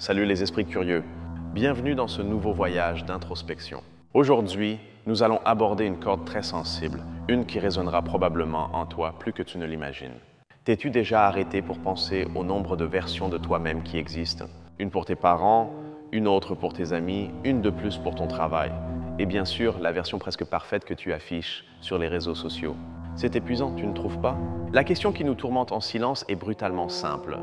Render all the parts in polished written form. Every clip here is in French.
Salut les esprits curieux, bienvenue dans ce nouveau voyage d'introspection. Aujourd'hui, nous allons aborder une corde très sensible, une qui résonnera probablement en toi plus que tu ne l'imagines. T'es-tu déjà arrêté pour penser au nombre de versions de toi-même qui existent? Une pour tes parents, une autre pour tes amis, une de plus pour ton travail. Et bien sûr, la version presque parfaite que tu affiches sur les réseaux sociaux. C'est épuisant, tu ne trouves pas? La question qui nous tourmente en silence est brutalement simple.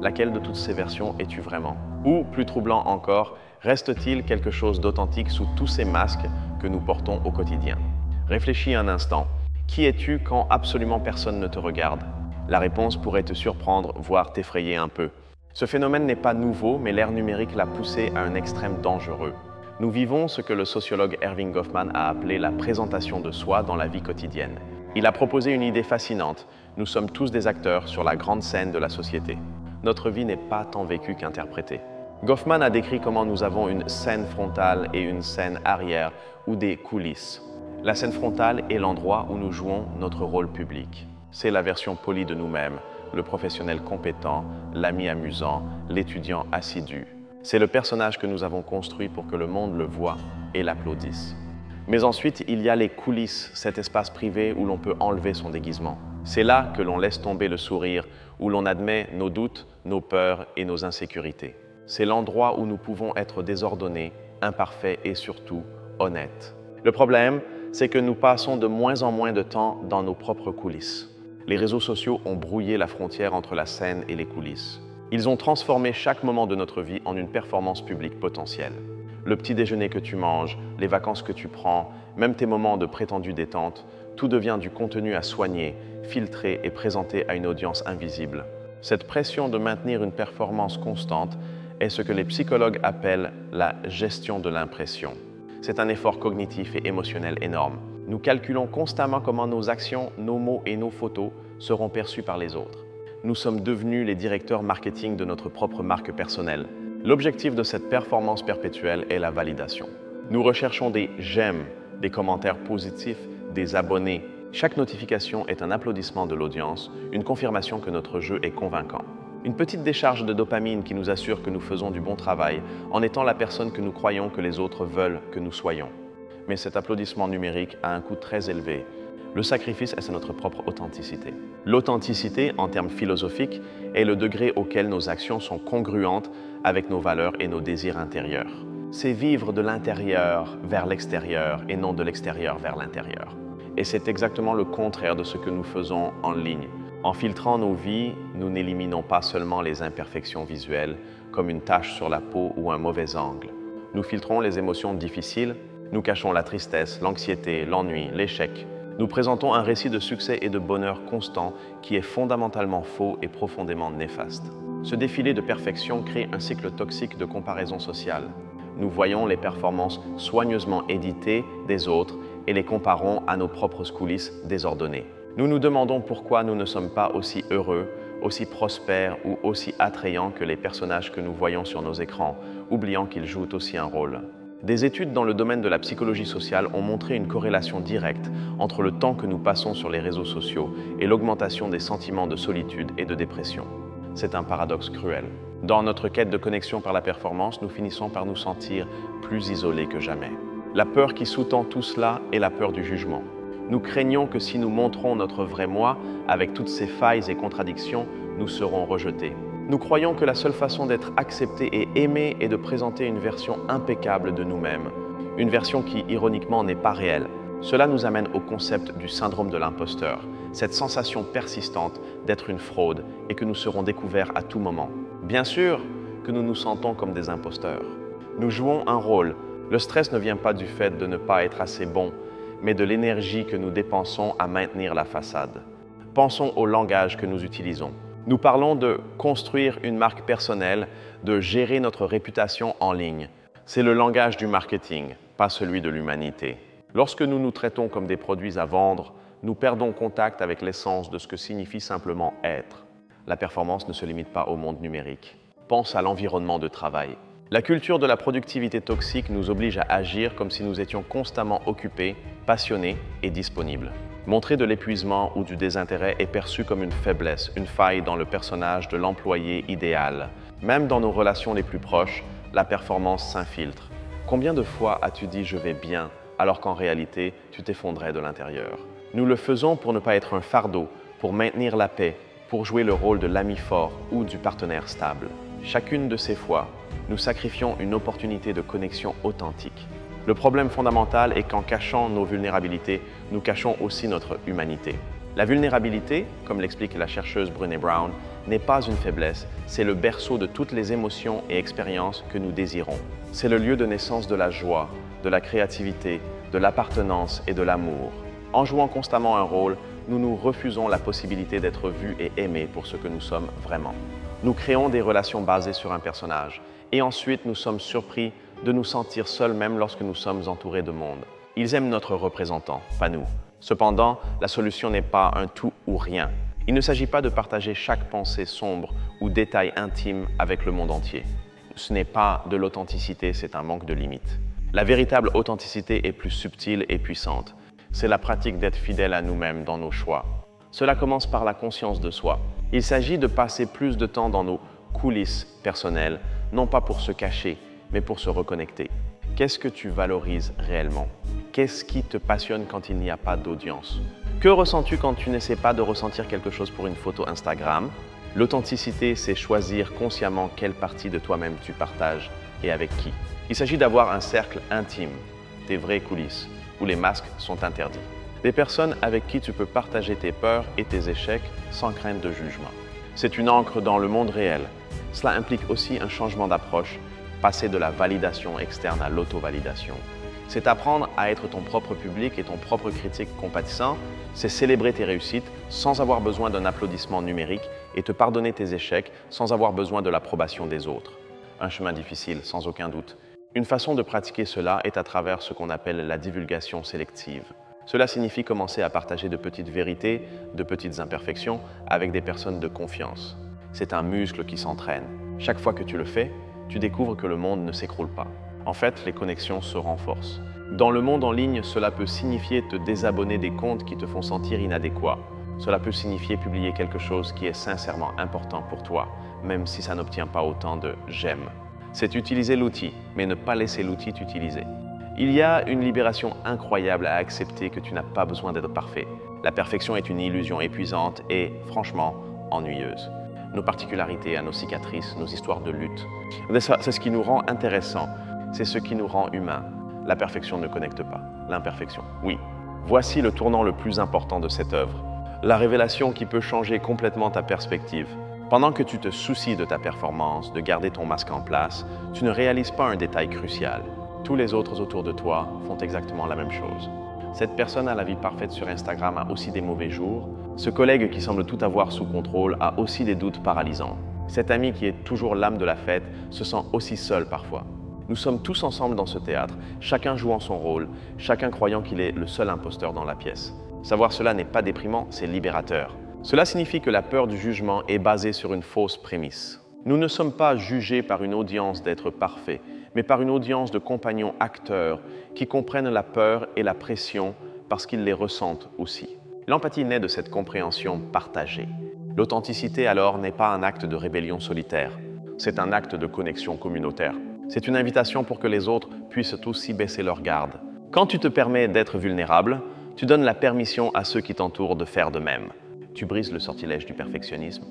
Laquelle de toutes ces versions es-tu vraiment? Ou, plus troublant encore, reste-t-il quelque chose d'authentique sous tous ces masques que nous portons au quotidien? Réfléchis un instant. Qui es-tu quand absolument personne ne te regarde? La réponse pourrait te surprendre, voire t'effrayer un peu. Ce phénomène n'est pas nouveau, mais l'ère numérique l'a poussé à un extrême dangereux. Nous vivons ce que le sociologue Erving Goffman a appelé la présentation de soi dans la vie quotidienne. Il a proposé une idée fascinante. Nous sommes tous des acteurs sur la grande scène de la société. Notre vie n'est pas tant vécue qu'interprétée. Goffman a décrit comment nous avons une scène frontale et une scène arrière, ou des coulisses. La scène frontale est l'endroit où nous jouons notre rôle public. C'est la version polie de nous-mêmes, le professionnel compétent, l'ami amusant, l'étudiant assidu. C'est le personnage que nous avons construit pour que le monde le voie et l'applaudisse. Mais ensuite, il y a les coulisses, cet espace privé où l'on peut enlever son déguisement. C'est là que l'on laisse tomber le sourire, où l'on admet nos doutes, nos peurs et nos insécurités. C'est l'endroit où nous pouvons être désordonnés, imparfaits et surtout honnêtes. Le problème, c'est que nous passons de moins en moins de temps dans nos propres coulisses. Les réseaux sociaux ont brouillé la frontière entre la scène et les coulisses. Ils ont transformé chaque moment de notre vie en une performance publique potentielle. Le petit déjeuner que tu manges, les vacances que tu prends, même tes moments de prétendue détente, tout devient du contenu à soigner, filtrer et présenter à une audience invisible. Cette pression de maintenir une performance constante est ce que les psychologues appellent la gestion de l'impression. C'est un effort cognitif et émotionnel énorme. Nous calculons constamment comment nos actions, nos mots et nos photos seront perçus par les autres. Nous sommes devenus les directeurs marketing de notre propre marque personnelle. L'objectif de cette performance perpétuelle est la validation. Nous recherchons des j'aime, des commentaires positifs, des abonnés. Chaque notification est un applaudissement de l'audience, une confirmation que notre jeu est convaincant. Une petite décharge de dopamine qui nous assure que nous faisons du bon travail en étant la personne que nous croyons que les autres veulent que nous soyons. Mais cet applaudissement numérique a un coût très élevé. Le sacrifice, c'est notre propre authenticité. L'authenticité, en termes philosophiques, est le degré auquel nos actions sont congruentes avec nos valeurs et nos désirs intérieurs. C'est vivre de l'intérieur vers l'extérieur et non de l'extérieur vers l'intérieur. Et c'est exactement le contraire de ce que nous faisons en ligne. En filtrant nos vies, nous n'éliminons pas seulement les imperfections visuelles, comme une tache sur la peau ou un mauvais angle. Nous filtrons les émotions difficiles, nous cachons la tristesse, l'anxiété, l'ennui, l'échec. Nous présentons un récit de succès et de bonheur constant qui est fondamentalement faux et profondément néfaste. Ce défilé de perfection crée un cycle toxique de comparaison sociale. Nous voyons les performances soigneusement éditées des autres et les comparons à nos propres coulisses désordonnées. Nous nous demandons pourquoi nous ne sommes pas aussi heureux, aussi prospères ou aussi attrayants que les personnages que nous voyons sur nos écrans, oubliant qu'ils jouent aussi un rôle. Des études dans le domaine de la psychologie sociale ont montré une corrélation directe entre le temps que nous passons sur les réseaux sociaux et l'augmentation des sentiments de solitude et de dépression. C'est un paradoxe cruel. Dans notre quête de connexion par la performance, nous finissons par nous sentir plus isolés que jamais. La peur qui sous-tend tout cela est la peur du jugement. Nous craignons que si nous montrons notre vrai moi, avec toutes ses failles et contradictions, nous serons rejetés. Nous croyons que la seule façon d'être accepté et aimé est de présenter une version impeccable de nous-mêmes, une version qui, ironiquement, n'est pas réelle. Cela nous amène au concept du syndrome de l'imposteur, cette sensation persistante d'être une fraude et que nous serons découverts à tout moment. Bien sûr que nous nous sentons comme des imposteurs. Nous jouons un rôle. Le stress ne vient pas du fait de ne pas être assez bon, mais de l'énergie que nous dépensons à maintenir la façade. Pensons au langage que nous utilisons. Nous parlons de construire une marque personnelle, de gérer notre réputation en ligne. C'est le langage du marketing, pas celui de l'humanité. Lorsque nous nous traitons comme des produits à vendre, nous perdons contact avec l'essence de ce que signifie simplement être. La performance ne se limite pas au monde numérique. Pense à l'environnement de travail. La culture de la productivité toxique nous oblige à agir comme si nous étions constamment occupés, passionnés et disponibles. Montrer de l'épuisement ou du désintérêt est perçu comme une faiblesse, une faille dans le personnage de l'employé idéal. Même dans nos relations les plus proches, la performance s'infiltre. Combien de fois as-tu dit « je vais bien » alors qu'en réalité, tu t'effondrais de l'intérieur? Nous le faisons pour ne pas être un fardeau, pour maintenir la paix, pour jouer le rôle de l'ami fort ou du partenaire stable. Chacune de ces fois, nous sacrifions une opportunité de connexion authentique. Le problème fondamental est qu'en cachant nos vulnérabilités, nous cachons aussi notre humanité. La vulnérabilité, comme l'explique la chercheuse Brené Brown, n'est pas une faiblesse, c'est le berceau de toutes les émotions et expériences que nous désirons. C'est le lieu de naissance de la joie, de la créativité, de l'appartenance et de l'amour. En jouant constamment un rôle, nous nous refusons la possibilité d'être vus et aimés pour ce que nous sommes vraiment. Nous créons des relations basées sur un personnage et ensuite nous sommes surpris de nous sentir seuls même lorsque nous sommes entourés de monde. Ils aiment notre représentant, pas nous. Cependant, la solution n'est pas un tout ou rien. Il ne s'agit pas de partager chaque pensée sombre ou détail intime avec le monde entier. Ce n'est pas de l'authenticité, c'est un manque de limite. La véritable authenticité est plus subtile et puissante. C'est la pratique d'être fidèle à nous-mêmes dans nos choix. Cela commence par la conscience de soi. Il s'agit de passer plus de temps dans nos coulisses personnelles, non pas pour se cacher, mais pour se reconnecter. Qu'est-ce que tu valorises réellement? Qu'est-ce qui te passionne quand il n'y a pas d'audience? Que ressens-tu quand tu n'essaies pas de ressentir quelque chose pour une photo Instagram? L'authenticité, c'est choisir consciemment quelle partie de toi-même tu partages et avec qui. Il s'agit d'avoir un cercle intime, tes vraies coulisses, où les masques sont interdits. Des personnes avec qui tu peux partager tes peurs et tes échecs sans crainte de jugement. C'est une ancre dans le monde réel. Cela implique aussi un changement d'approche, passer de la validation externe à l'auto-validation. C'est apprendre à être ton propre public et ton propre critique compatissant, c'est célébrer tes réussites sans avoir besoin d'un applaudissement numérique et te pardonner tes échecs sans avoir besoin de l'approbation des autres. Un chemin difficile, sans aucun doute. Une façon de pratiquer cela est à travers ce qu'on appelle la divulgation sélective. Cela signifie commencer à partager de petites vérités, de petites imperfections avec des personnes de confiance. C'est un muscle qui s'entraîne. Chaque fois que tu le fais, tu découvres que le monde ne s'écroule pas. En fait, les connexions se renforcent. Dans le monde en ligne, cela peut signifier te désabonner des comptes qui te font sentir inadéquat. Cela peut signifier publier quelque chose qui est sincèrement important pour toi, même si ça n'obtient pas autant de « j'aime ». C'est utiliser l'outil, mais ne pas laisser l'outil t'utiliser. Il y a une libération incroyable à accepter que tu n'as pas besoin d'être parfait. La perfection est une illusion épuisante et, franchement, ennuyeuse. Nos particularités, nos cicatrices, nos histoires de lutte. C'est ce qui nous rend intéressants, c'est ce qui nous rend humains. La perfection ne connecte pas, l'imperfection, oui. Voici le tournant le plus important de cette œuvre. La révélation qui peut changer complètement ta perspective. Pendant que tu te soucies de ta performance, de garder ton masque en place, tu ne réalises pas un détail crucial. Tous les autres autour de toi font exactement la même chose. Cette personne à la vie parfaite sur Instagram a aussi des mauvais jours. Ce collègue qui semble tout avoir sous contrôle a aussi des doutes paralysants. Cet ami qui est toujours l'âme de la fête se sent aussi seul parfois. Nous sommes tous ensemble dans ce théâtre, chacun jouant son rôle, chacun croyant qu'il est le seul imposteur dans la pièce. Savoir cela n'est pas déprimant, c'est libérateur. Cela signifie que la peur du jugement est basée sur une fausse prémisse. Nous ne sommes pas jugés par une audience d'être parfaits, mais par une audience de compagnons acteurs qui comprennent la peur et la pression parce qu'ils les ressentent aussi. L'empathie naît de cette compréhension partagée. L'authenticité alors n'est pas un acte de rébellion solitaire, c'est un acte de connexion communautaire. C'est une invitation pour que les autres puissent aussi baisser leur garde. Quand tu te permets d'être vulnérable, tu donnes la permission à ceux qui t'entourent de faire de même. Tu brises le sortilège du perfectionnisme.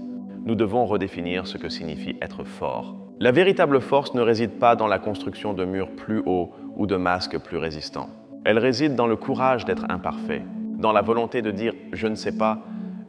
Nous devons redéfinir ce que signifie être fort. La véritable force ne réside pas dans la construction de murs plus hauts ou de masques plus résistants. Elle réside dans le courage d'être imparfait, dans la volonté de dire « je ne sais pas,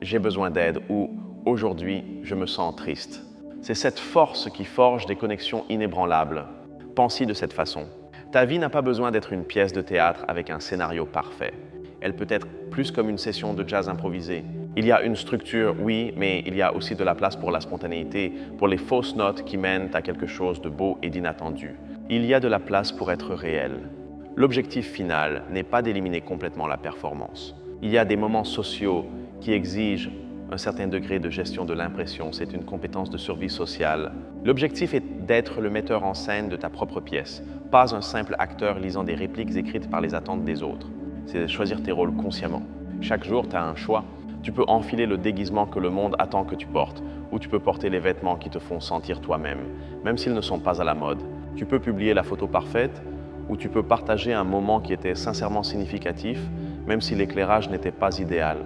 j'ai besoin d'aide » ou « aujourd'hui, je me sens triste ». C'est cette force qui forge des connexions inébranlables. Pense-y de cette façon. Ta vie n'a pas besoin d'être une pièce de théâtre avec un scénario parfait. Elle peut être plus comme une session de jazz improvisée. Il y a une structure, oui, mais il y a aussi de la place pour la spontanéité, pour les fausses notes qui mènent à quelque chose de beau et d'inattendu. Il y a de la place pour être réel. L'objectif final n'est pas d'éliminer complètement la performance. Il y a des moments sociaux qui exigent un certain degré de gestion de l'impression. C'est une compétence de survie sociale. L'objectif est d'être le metteur en scène de ta propre pièce, pas un simple acteur lisant des répliques écrites par les attentes des autres. C'est de choisir tes rôles consciemment. Chaque jour, tu as un choix. Tu peux enfiler le déguisement que le monde attend que tu portes, ou tu peux porter les vêtements qui te font sentir toi-même, même s'ils ne sont pas à la mode. Tu peux publier la photo parfaite, ou tu peux partager un moment qui était sincèrement significatif, même si l'éclairage n'était pas idéal.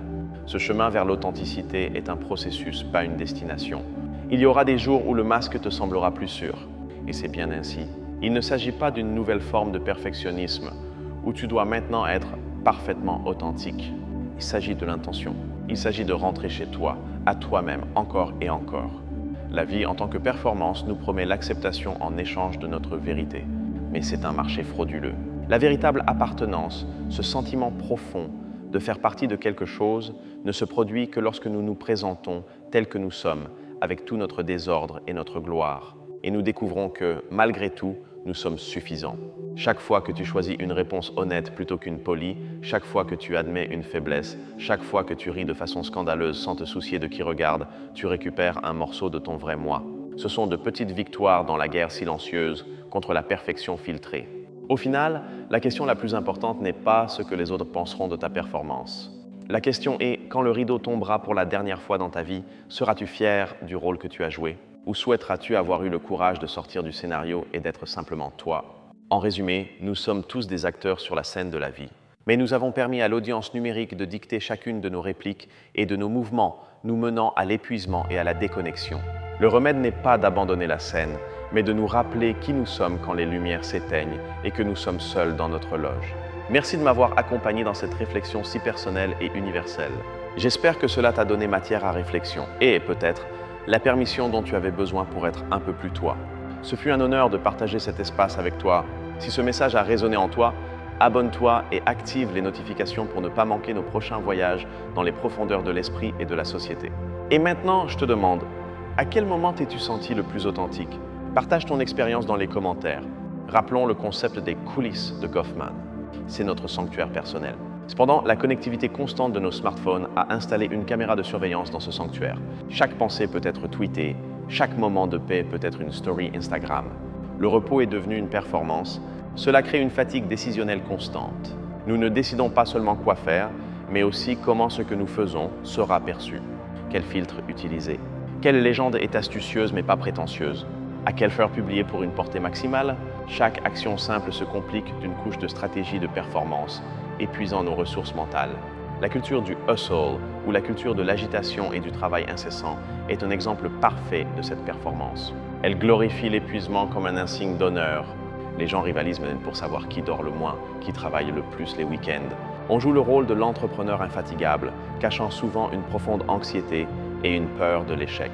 Ce chemin vers l'authenticité est un processus, pas une destination. Il y aura des jours où le masque te semblera plus sûr, et c'est bien ainsi. Il ne s'agit pas d'une nouvelle forme de perfectionnisme, où tu dois maintenant être parfaitement authentique. Il s'agit de l'intention. Il s'agit de rentrer chez toi, à toi-même, encore et encore. La vie en tant que performance nous promet l'acceptation en échange de notre vérité. Mais c'est un marché frauduleux. La véritable appartenance, ce sentiment profond de faire partie de quelque chose, ne se produit que lorsque nous nous présentons tels que nous sommes, avec tout notre désordre et notre gloire. Et nous découvrons que, malgré tout, nous sommes suffisants. Chaque fois que tu choisis une réponse honnête plutôt qu'une polie, chaque fois que tu admets une faiblesse, chaque fois que tu ris de façon scandaleuse sans te soucier de qui regarde, tu récupères un morceau de ton vrai moi. Ce sont de petites victoires dans la guerre silencieuse contre la perfection filtrée. Au final, la question la plus importante n'est pas ce que les autres penseront de ta performance. La question est, quand le rideau tombera pour la dernière fois dans ta vie, seras-tu fier du rôle que tu as joué? Ou souhaiteras-tu avoir eu le courage de sortir du scénario et d'être simplement toi? En résumé, nous sommes tous des acteurs sur la scène de la vie. Mais nous avons permis à l'audience numérique de dicter chacune de nos répliques et de nos mouvements, nous menant à l'épuisement et à la déconnexion. Le remède n'est pas d'abandonner la scène, mais de nous rappeler qui nous sommes quand les lumières s'éteignent et que nous sommes seuls dans notre loge. Merci de m'avoir accompagné dans cette réflexion si personnelle et universelle. J'espère que cela t'a donné matière à réflexion et, peut-être, la permission dont tu avais besoin pour être un peu plus toi. Ce fut un honneur de partager cet espace avec toi. Si ce message a résonné en toi, abonne-toi et active les notifications pour ne pas manquer nos prochains voyages dans les profondeurs de l'esprit et de la société. Et maintenant, je te demande, à quel moment t'es-tu senti le plus authentique? Partage ton expérience dans les commentaires. Rappelons le concept des coulisses de Goffman. C'est notre sanctuaire personnel. Cependant, la connectivité constante de nos smartphones a installé une caméra de surveillance dans ce sanctuaire. Chaque pensée peut être tweetée, chaque moment de paix peut être une story Instagram. Le repos est devenu une performance. Cela crée une fatigue décisionnelle constante. Nous ne décidons pas seulement quoi faire, mais aussi comment ce que nous faisons sera perçu. Quel filtre utiliser? Quelle légende est astucieuse mais pas prétentieuse? À quelle heure publier pour une portée maximale? Chaque action simple se complique d'une couche de stratégie de performance, épuisant nos ressources mentales. La culture du hustle, ou la culture de l'agitation et du travail incessant, est un exemple parfait de cette performance. Elle glorifie l'épuisement comme un insigne d'honneur. Les gens rivalisent même pour savoir qui dort le moins, qui travaille le plus les week-ends. On joue le rôle de l'entrepreneur infatigable, cachant souvent une profonde anxiété et une peur de l'échec.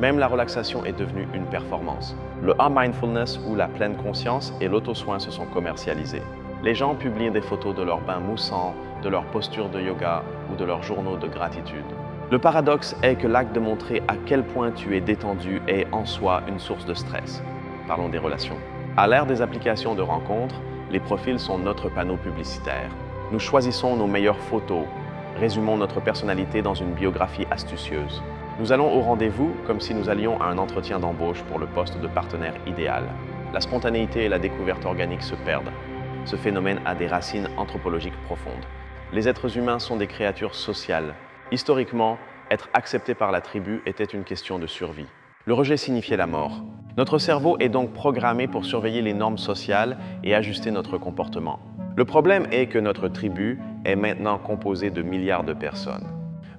Même la relaxation est devenue une performance. Le mindfulness ou la pleine conscience et l'auto-soin se sont commercialisés. Les gens publient des photos de leurs bains moussants, de leur posture de yoga ou de leurs journaux de gratitude. Le paradoxe est que l'acte de montrer à quel point tu es détendu est en soi une source de stress. Parlons des relations. À l'ère des applications de rencontres, les profils sont notre panneau publicitaire. Nous choisissons nos meilleures photos, résumons notre personnalité dans une biographie astucieuse. Nous allons au rendez-vous comme si nous allions à un entretien d'embauche pour le poste de partenaire idéal. La spontanéité et la découverte organique se perdent. Ce phénomène a des racines anthropologiques profondes. Les êtres humains sont des créatures sociales. Historiquement, être accepté par la tribu était une question de survie. Le rejet signifiait la mort. Notre cerveau est donc programmé pour surveiller les normes sociales et ajuster notre comportement. Le problème est que notre tribu est maintenant composée de milliards de personnes.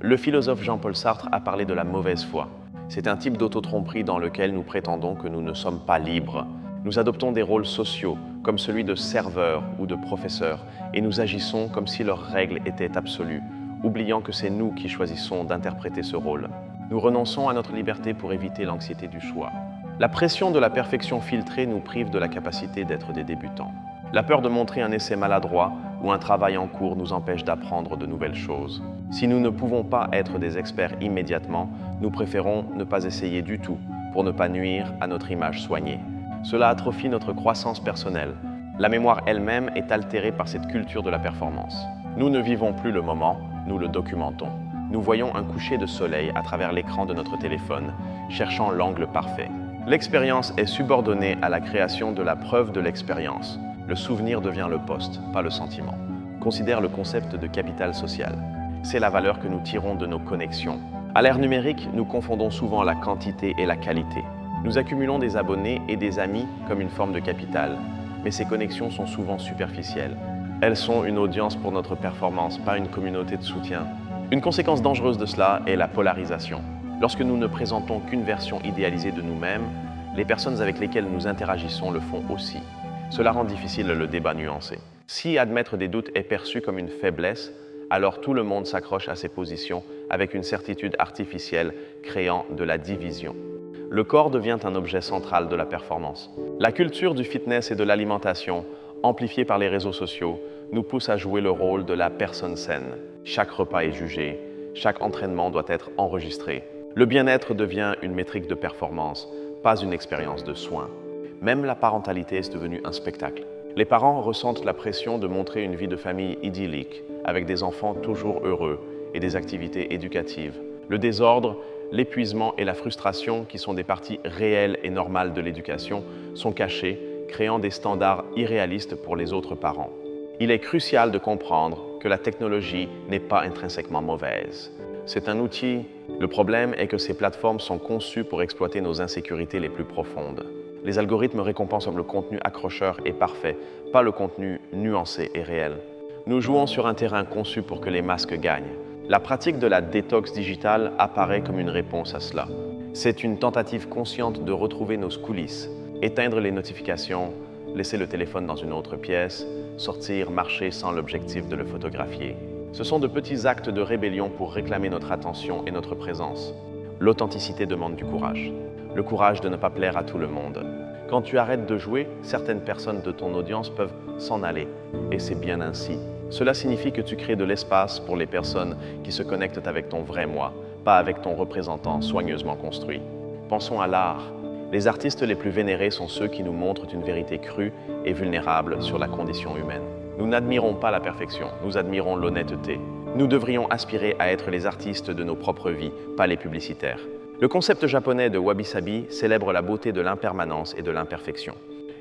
Le philosophe Jean-Paul Sartre a parlé de la mauvaise foi. C'est un type d'autotromperie dans lequel nous prétendons que nous ne sommes pas libres. Nous adoptons des rôles sociaux, comme celui de serveur ou de professeur, et nous agissons comme si leurs règles étaient absolues, oubliant que c'est nous qui choisissons d'interpréter ce rôle. Nous renonçons à notre liberté pour éviter l'anxiété du choix. La pression de la perfection filtrée nous prive de la capacité d'être des débutants. La peur de montrer un essai maladroit ou un travail en cours nous empêche d'apprendre de nouvelles choses. Si nous ne pouvons pas être des experts immédiatement, nous préférons ne pas essayer du tout pour ne pas nuire à notre image soignée. Cela atrophie notre croissance personnelle. La mémoire elle-même est altérée par cette culture de la performance. Nous ne vivons plus le moment, nous le documentons. Nous voyons un coucher de soleil à travers l'écran de notre téléphone, cherchant l'angle parfait. L'expérience est subordonnée à la création de la preuve de l'expérience. Le souvenir devient le poste, pas le sentiment. Considère le concept de capital social. C'est la valeur que nous tirons de nos connexions. À l'ère numérique, nous confondons souvent la quantité et la qualité. Nous accumulons des abonnés et des amis comme une forme de capital, mais ces connexions sont souvent superficielles. Elles sont une audience pour notre performance, pas une communauté de soutien. Une conséquence dangereuse de cela est la polarisation. Lorsque nous ne présentons qu'une version idéalisée de nous-mêmes, les personnes avec lesquelles nous interagissons le font aussi. Cela rend difficile le débat nuancé. Si admettre des doutes est perçu comme une faiblesse, alors tout le monde s'accroche à ses positions avec une certitude artificielle créant de la division. Le corps devient un objet central de la performance. La culture du fitness et de l'alimentation, amplifiée par les réseaux sociaux, nous pousse à jouer le rôle de la personne saine. Chaque repas est jugé, chaque entraînement doit être enregistré. Le bien-être devient une métrique de performance, pas une expérience de soin. Même la parentalité est devenue un spectacle. Les parents ressentent la pression de montrer une vie de famille idyllique, avec des enfants toujours heureux et des activités éducatives. Le désordre, l'épuisement et la frustration, qui sont des parties réelles et normales de l'éducation, sont cachés, créant des standards irréalistes pour les autres parents. Il est crucial de comprendre que la technologie n'est pas intrinsèquement mauvaise. C'est un outil. Le problème est que ces plateformes sont conçues pour exploiter nos insécurités les plus profondes. Les algorithmes récompensent le contenu accrocheur et parfait, pas le contenu nuancé et réel. Nous jouons sur un terrain conçu pour que les masques gagnent. La pratique de la détox digitale apparaît comme une réponse à cela. C'est une tentative consciente de retrouver nos coulisses, éteindre les notifications, laisser le téléphone dans une autre pièce, sortir, marcher sans l'objectif de le photographier. Ce sont de petits actes de rébellion pour réclamer notre attention et notre présence. L'authenticité demande du courage. Le courage de ne pas plaire à tout le monde. Quand tu arrêtes de jouer, certaines personnes de ton audience peuvent s'en aller, et c'est bien ainsi. Cela signifie que tu crées de l'espace pour les personnes qui se connectent avec ton vrai moi, pas avec ton représentant soigneusement construit. Pensons à l'art. Les artistes les plus vénérés sont ceux qui nous montrent une vérité crue et vulnérable sur la condition humaine. Nous n'admirons pas la perfection, nous admirons l'honnêteté. Nous devrions aspirer à être les artistes de nos propres vies, pas les publicitaires. Le concept japonais de wabi-sabi célèbre la beauté de l'impermanence et de l'imperfection.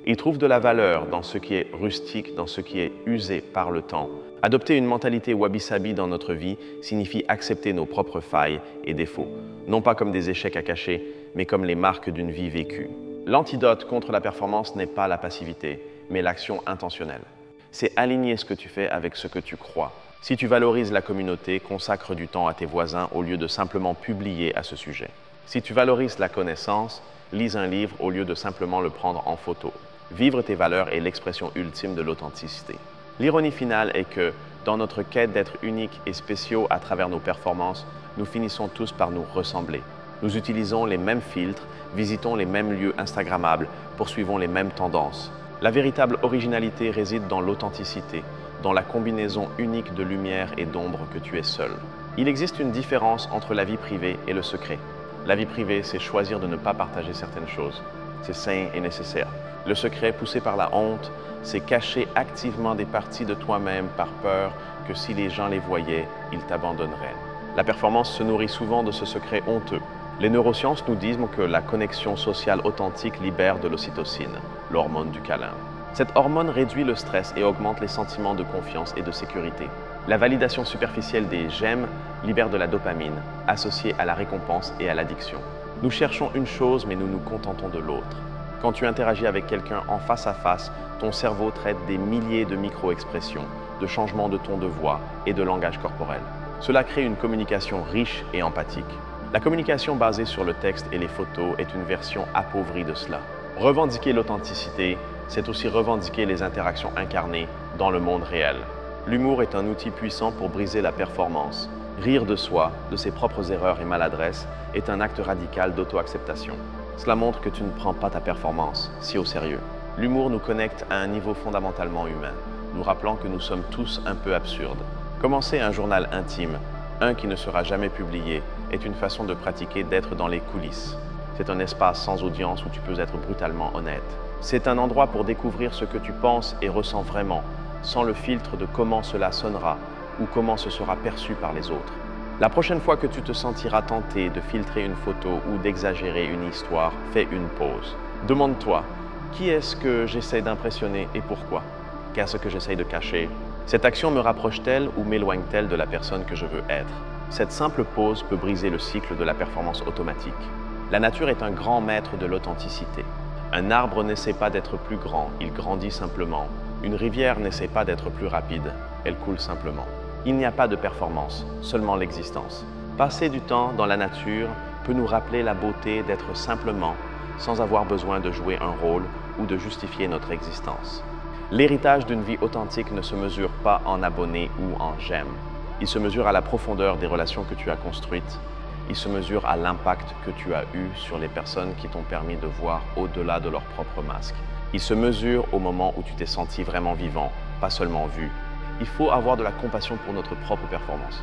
Il trouve de la valeur dans ce qui est rustique, dans ce qui est usé par le temps. Adopter une mentalité wabi-sabi dans notre vie signifie accepter nos propres failles et défauts, non pas comme des échecs à cacher, mais comme les marques d'une vie vécue. L'antidote contre la performance n'est pas la passivité, mais l'action intentionnelle. C'est aligner ce que tu fais avec ce que tu crois. Si tu valorises la communauté, consacre du temps à tes voisins au lieu de simplement publier à ce sujet. Si tu valorises la connaissance, lis un livre au lieu de simplement le prendre en photo. Vivre tes valeurs est l'expression ultime de l'authenticité. L'ironie finale est que, dans notre quête d'être uniques et spéciaux à travers nos performances, nous finissons tous par nous ressembler. Nous utilisons les mêmes filtres, visitons les mêmes lieux instagrammables, poursuivons les mêmes tendances. La véritable originalité réside dans l'authenticité, dans la combinaison unique de lumière et d'ombre que tu es seul. Il existe une différence entre la vie privée et le secret. La vie privée, c'est choisir de ne pas partager certaines choses. C'est sain et nécessaire. Le secret, poussé par la honte, c'est cacher activement des parties de toi-même par peur que si les gens les voyaient, ils t'abandonneraient. La performance se nourrit souvent de ce secret honteux. Les neurosciences nous disent que la connexion sociale authentique libère de l'ocytocine, l'hormone du câlin. Cette hormone réduit le stress et augmente les sentiments de confiance et de sécurité. La validation superficielle des j'aime libère de la dopamine, associée à la récompense et à l'addiction. Nous cherchons une chose, mais nous nous contentons de l'autre. Quand tu interagis avec quelqu'un en face à face, ton cerveau traite des milliers de micro-expressions, de changements de ton de voix et de langage corporel. Cela crée une communication riche et empathique. La communication basée sur le texte et les photos est une version appauvrie de cela. Revendiquer l'authenticité, c'est aussi revendiquer les interactions incarnées dans le monde réel. L'humour est un outil puissant pour briser la performance. Rire de soi, de ses propres erreurs et maladresses, est un acte radical d'auto-acceptation. Cela montre que tu ne prends pas ta performance si au sérieux. L'humour nous connecte à un niveau fondamentalement humain, nous rappelant que nous sommes tous un peu absurdes. Commencer un journal intime, un qui ne sera jamais publié, est une façon de pratiquer d'être dans les coulisses. C'est un espace sans audience où tu peux être brutalement honnête. C'est un endroit pour découvrir ce que tu penses et ressens vraiment, sans le filtre de comment cela sonnera ou comment ce sera perçu par les autres. La prochaine fois que tu te sentiras tenté de filtrer une photo ou d'exagérer une histoire, fais une pause. Demande-toi, qui est-ce que j'essaie d'impressionner et pourquoi? Qu'est-ce que j'essaie de cacher? Cette action me rapproche-t-elle ou m'éloigne-t-elle de la personne que je veux être? Cette simple pause peut briser le cycle de la performance automatique. La nature est un grand maître de l'authenticité. Un arbre n'essaie pas d'être plus grand, il grandit simplement. Une rivière n'essaie pas d'être plus rapide, elle coule simplement. Il n'y a pas de performance, seulement l'existence. Passer du temps dans la nature peut nous rappeler la beauté d'être simplement, sans avoir besoin de jouer un rôle ou de justifier notre existence. L'héritage d'une vie authentique ne se mesure pas en abonnés ou en j'aime. Il se mesure à la profondeur des relations que tu as construites. Il se mesure à l'impact que tu as eu sur les personnes qui t'ont permis de voir au-delà de leur propre masque. Il se mesure au moment où tu t'es senti vraiment vivant, pas seulement vu. Il faut avoir de la compassion pour notre propre performance.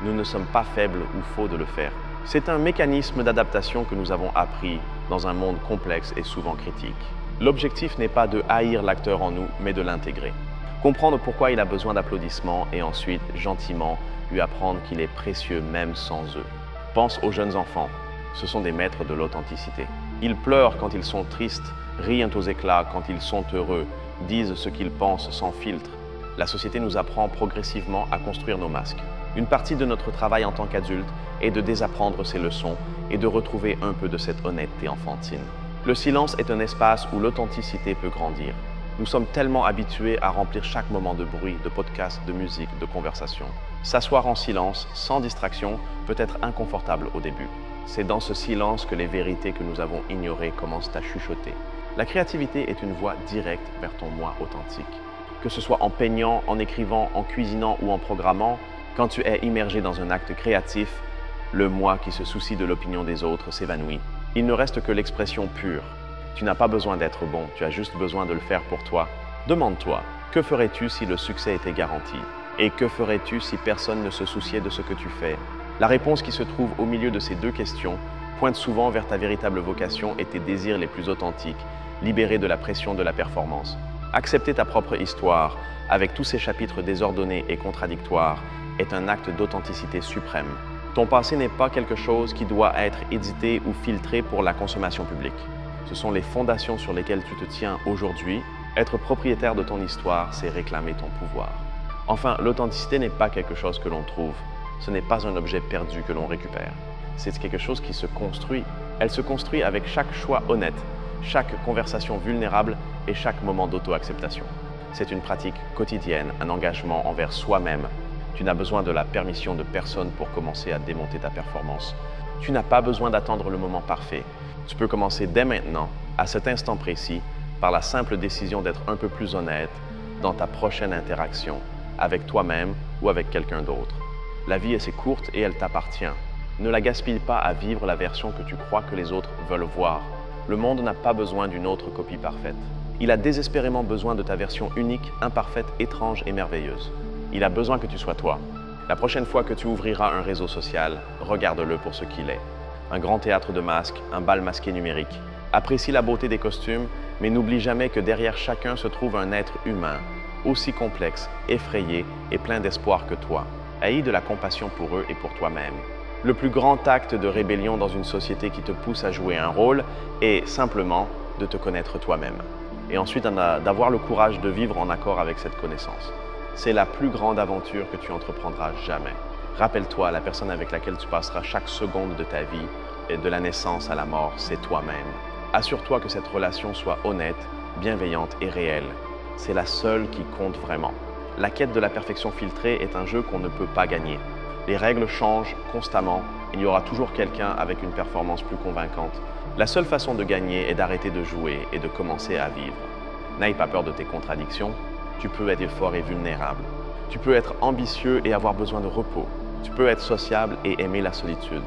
Nous ne sommes pas faibles ou faux de le faire. C'est un mécanisme d'adaptation que nous avons appris dans un monde complexe et souvent critique. L'objectif n'est pas de haïr l'acteur en nous, mais de l'intégrer. Comprendre pourquoi il a besoin d'applaudissements et ensuite, gentiment, lui apprendre qu'il est précieux même sans eux. Pense aux jeunes enfants. Ce sont des maîtres de l'authenticité. Ils pleurent quand ils sont tristes, rient aux éclats quand ils sont heureux, disent ce qu'ils pensent sans filtre. La société nous apprend progressivement à construire nos masques. Une partie de notre travail en tant qu'adulte est de désapprendre ces leçons et de retrouver un peu de cette honnêteté enfantine. Le silence est un espace où l'authenticité peut grandir. Nous sommes tellement habitués à remplir chaque moment de bruit, de podcast, de musique, de conversation. S'asseoir en silence, sans distraction, peut être inconfortable au début. C'est dans ce silence que les vérités que nous avons ignorées commencent à chuchoter. La créativité est une voie directe vers ton moi authentique. Que ce soit en peignant, en écrivant, en cuisinant ou en programmant, quand tu es immergé dans un acte créatif, le moi qui se soucie de l'opinion des autres s'évanouit. Il ne reste que l'expression pure. Tu n'as pas besoin d'être bon, tu as juste besoin de le faire pour toi. Demande-toi, que ferais-tu si le succès était garanti? Et que ferais-tu si personne ne se souciait de ce que tu fais? La réponse qui se trouve au milieu de ces deux questions pointe souvent vers ta véritable vocation et tes désirs les plus authentiques, libérés de la pression de la performance. Accepter ta propre histoire, avec tous ses chapitres désordonnés et contradictoires, est un acte d'authenticité suprême. Ton passé n'est pas quelque chose qui doit être édité ou filtré pour la consommation publique. Ce sont les fondations sur lesquelles tu te tiens aujourd'hui. Être propriétaire de ton histoire, c'est réclamer ton pouvoir. Enfin, l'authenticité n'est pas quelque chose que l'on trouve. Ce n'est pas un objet perdu que l'on récupère. C'est quelque chose qui se construit. Elle se construit avec chaque choix honnête, chaque conversation vulnérable et chaque moment d'auto-acceptation. C'est une pratique quotidienne, un engagement envers soi-même. Tu n'as besoin de la permission de personne pour commencer à démonter ta performance. Tu n'as pas besoin d'attendre le moment parfait. Tu peux commencer dès maintenant, à cet instant précis, par la simple décision d'être un peu plus honnête dans ta prochaine interaction, avec toi-même ou avec quelqu'un d'autre. La vie est assez courte et elle t'appartient. Ne la gaspille pas à vivre la version que tu crois que les autres veulent voir. Le monde n'a pas besoin d'une autre copie parfaite. Il a désespérément besoin de ta version unique, imparfaite, étrange et merveilleuse. Il a besoin que tu sois toi. La prochaine fois que tu ouvriras un réseau social, regarde-le pour ce qu'il est. Un grand théâtre de masques, un bal masqué numérique. Apprécie la beauté des costumes, mais n'oublie jamais que derrière chacun se trouve un être humain, aussi complexe, effrayé et plein d'espoir que toi. Aie de la compassion pour eux et pour toi-même. Le plus grand acte de rébellion dans une société qui te pousse à jouer un rôle est simplement de te connaître toi-même. Et ensuite d'avoir le courage de vivre en accord avec cette connaissance. C'est la plus grande aventure que tu entreprendras jamais. Rappelle-toi, la personne avec laquelle tu passeras chaque seconde de ta vie, et de la naissance à la mort, c'est toi-même. Assure-toi que cette relation soit honnête, bienveillante et réelle. C'est la seule qui compte vraiment. La quête de la perfection filtrée est un jeu qu'on ne peut pas gagner. Les règles changent constamment. Il y aura toujours quelqu'un avec une performance plus convaincante. La seule façon de gagner est d'arrêter de jouer et de commencer à vivre. N'aie pas peur de tes contradictions. Tu peux être fort et vulnérable. Tu peux être ambitieux et avoir besoin de repos. Tu peux être sociable et aimer la solitude.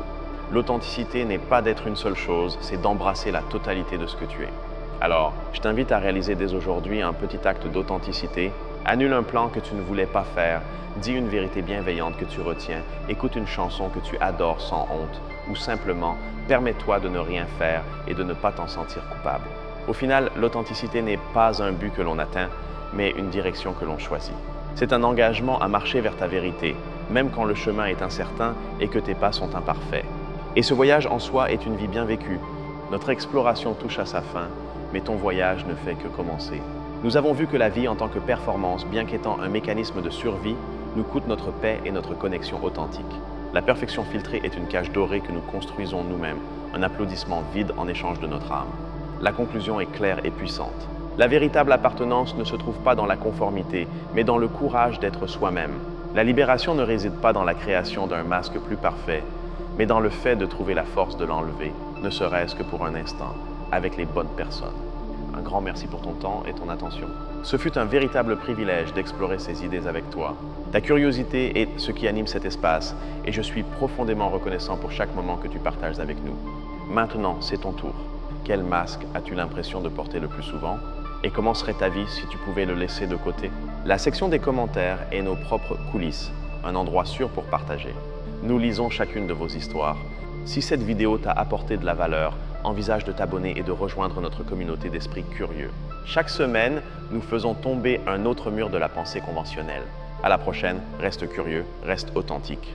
L'authenticité n'est pas d'être une seule chose, c'est d'embrasser la totalité de ce que tu es. Alors, je t'invite à réaliser dès aujourd'hui un petit acte d'authenticité. Annule un plan que tu ne voulais pas faire, dis une vérité bienveillante que tu retiens, écoute une chanson que tu adores sans honte, ou simplement, permets-toi de ne rien faire et de ne pas t'en sentir coupable. Au final, l'authenticité n'est pas un but que l'on atteint, mais une direction que l'on choisit. C'est un engagement à marcher vers ta vérité, même quand le chemin est incertain et que tes pas sont imparfaits. Et ce voyage en soi est une vie bien vécue. Notre exploration touche à sa fin, mais ton voyage ne fait que commencer. Nous avons vu que la vie en tant que performance, bien qu'étant un mécanisme de survie, nous coûte notre paix et notre connexion authentique. La perfection filtrée est une cage dorée que nous construisons nous-mêmes, un applaudissement vide en échange de notre âme. La conclusion est claire et puissante. La véritable appartenance ne se trouve pas dans la conformité, mais dans le courage d'être soi-même. La libération ne réside pas dans la création d'un masque plus parfait, mais dans le fait de trouver la force de l'enlever, ne serait-ce que pour un instant, avec les bonnes personnes. Un grand merci pour ton temps et ton attention. Ce fut un véritable privilège d'explorer ces idées avec toi. Ta curiosité est ce qui anime cet espace et je suis profondément reconnaissant pour chaque moment que tu partages avec nous. Maintenant, c'est ton tour. Quel masque as-tu l'impression de porter le plus souvent? Et comment serait ta vie si tu pouvais le laisser de côté? La section des commentaires est nos propres coulisses, un endroit sûr pour partager. Nous lisons chacune de vos histoires. Si cette vidéo t'a apporté de la valeur, envisage de t'abonner et de rejoindre notre communauté d'esprits curieux. Chaque semaine, nous faisons tomber un autre mur de la pensée conventionnelle. À la prochaine, reste curieux, reste authentique.